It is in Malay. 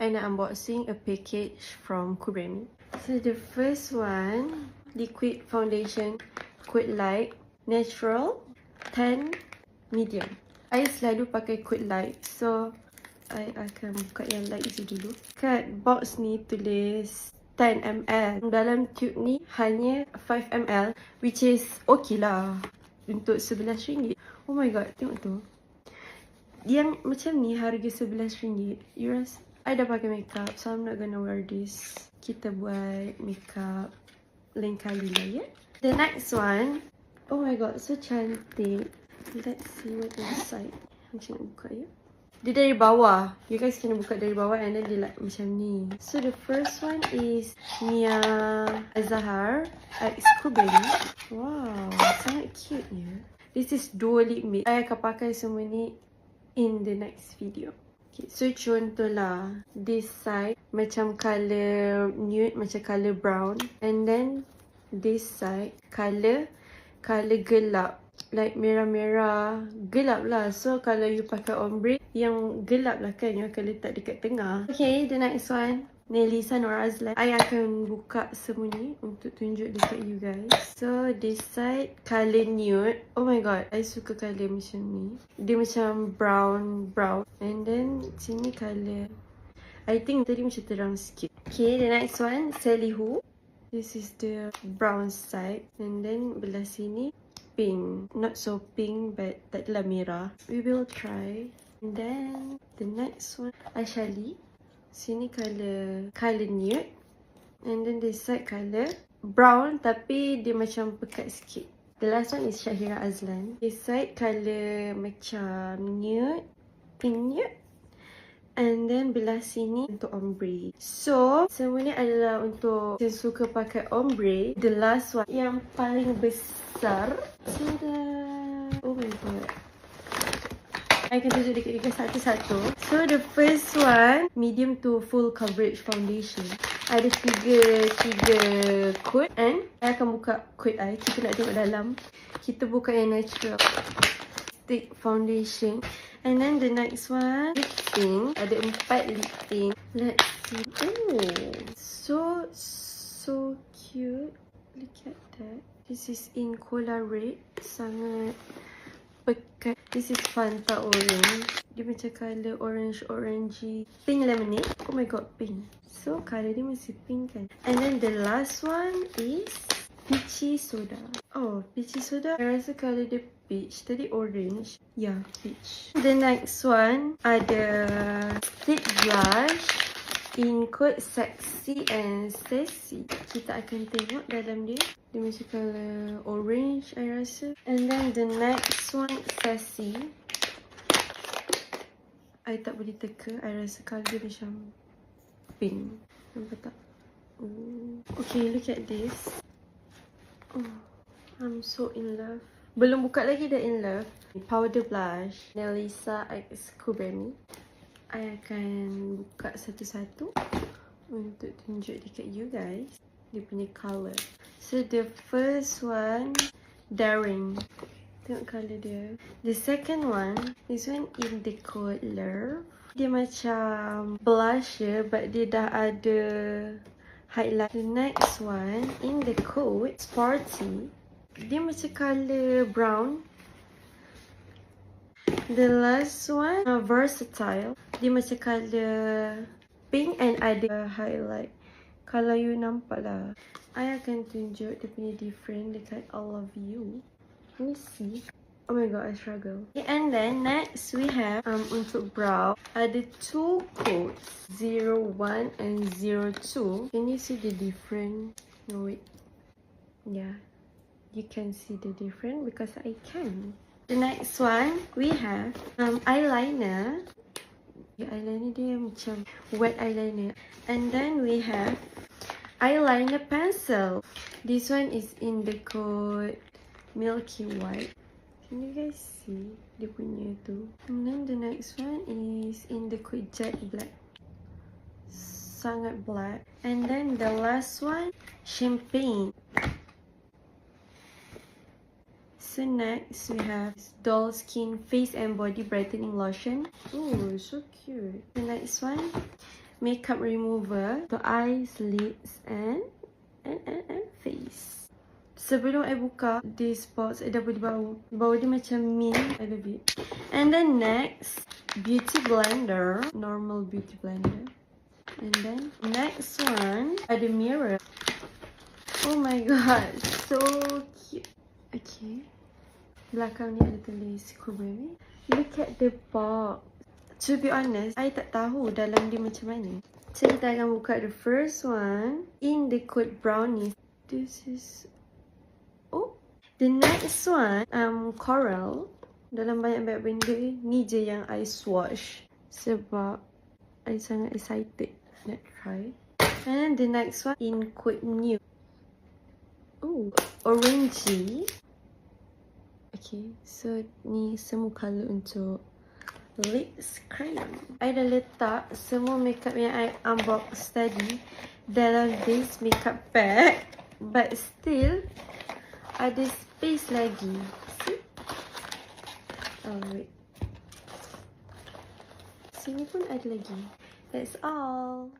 and I'm unboxing a package from Cubremi. So the first one, liquid foundation, Quid Light, natural, tan, medium. I selalu pakai Quid Light, so I akan buka yang light je dulu. Kat box ni tulis 10 ml. Dalam tube ni hanya 5 ml, which is okay lah untuk RM11. Oh my god, tengok tu. Yang macam ni harga RM11. You rasa? I dah pakai makeup, so I'm not gonna wear this. Kita buat makeup lain kali lah, ya? The next one, oh my god, so cantik. Let's see what inside. Macam nak buka, ya? Dia dari bawah. You guys kena buka dari bawah and then dia like macam ni. So the first one is Mia Azahar X Cubremi. Wow, sangat cute ya. This is dual lip matte. I akan pakai semua ni in the next video. Okay, so contohlah this side macam colour nude, macam colour brown, and then this side colour gelap, like merah-merah gelap lah. So kalau you pakai ombre yang gelap lah kan, you akan letak dekat tengah. Okay, the next one Nelisa Norazlan. I akan buka semua ni untuk tunjuk dekat you guys. So this side colour nude. Oh my god, I suka colour macam ni. Dia macam brown. And then sini colour, I think tadi macam terang sikit. Okay, the next one Sally Hu. This is the brown side. And then belah sini pink. Not so pink but tak adalah merah. We will try. And then the next one Ashali. Sini colour nude. And then this side colour brown tapi dia macam pekat sikit. The last one is Syahira Azlan. This side colour macam nude, pink nude. And then belah sini untuk ombre. So semua ni adalah untuk yang suka pakai ombre. The last one yang paling besar. Tada! Oh my god, I akan tunjuk dekat you guys satu-satu. So the first one, medium to full coverage foundation. Ada tiga coat and I akan buka coat I. Kita nak tengok dalam. Kita buka yang natural stick foundation. And then the next one, lip tint. Ada 4 lip tint. Let's see. Oh, so cute. Look at that. This is in cola red. Sangat pekat. This is Fanta orange. Dia macam colour orangey. Pink lemonade. Oh my god, pink. So colour dia masih pink kan. And then the last one is peachy soda. Oh, peachy soda. I rasa colour dia peach. Tadi orange. Yeah, peach. The next one ada stick blush in code sexy and sassy. Kita akan tengok dalam dia. Dia macam colour orange, I rasa. And then the next one, sassy. I tak boleh teka. I rasa colour dia macam pink. Nampak tak? Okay, look at this. Oh, I'm so in love. Belum buka lagi dah in love. Powder blush, Nelisa X Cubremi. I akan buka satu-satu untuk tunjuk dekat you guys dia punya colour. So the first one, Daring. Tengok colour dia. The second one, this one in the code Love. Dia macam blusher but dia dah ada highlight. The next one in the code Sporty. Dia macam colour brown. The last one, Versatile. Dia macam colour pink and ada highlight. Kalau you nampak lah, I akan tunjuk dia punya different dekat all of you. Let me see. Oh my god, I struggle. Okay, and then next we have untuk brow. Ada 2 coats, 01 and 02. Can you see the different? No wait. Yeah, you can see the different because I can. The next one we have eyeliner. The eyeliner dia macam wet eyeliner. And then we have eyeliner pencil. This one is in the code Milky White. Can you guys see dia punya tu? And then the next one is in the code Jet Black. Sangat black. And then the last one, Champagne. So next we have Doll Skin Face and Body Brightening Lotion. Oh, so cute. The next one, makeup remover untuk eyes, lips and face. Sebelum I buka this box, I dah boleh bau. Bau dia macam mint. I love it. And then next, beauty blender. Normal beauty blender. And then next one, ada mirror. Oh my god, so cute. Okay. Belakang ni ada tulis Cubremi. Look at the box. To be honest, I tak tahu dalam dia macam mana. So kita akan buka the first one in the code brownies. This is the next one, coral. Dalam banyak-banyak benda ni je yang I swatch sebab I sangat excited nak try. And the next one in code new. Oh, orangey. Okay, so ni semua colour untuk lips cream. I dah letak semua makeup yang I unbox tadi dalam this makeup bag, but still ada space lagi. See? Oh wait, sini pun ada lagi. That's all.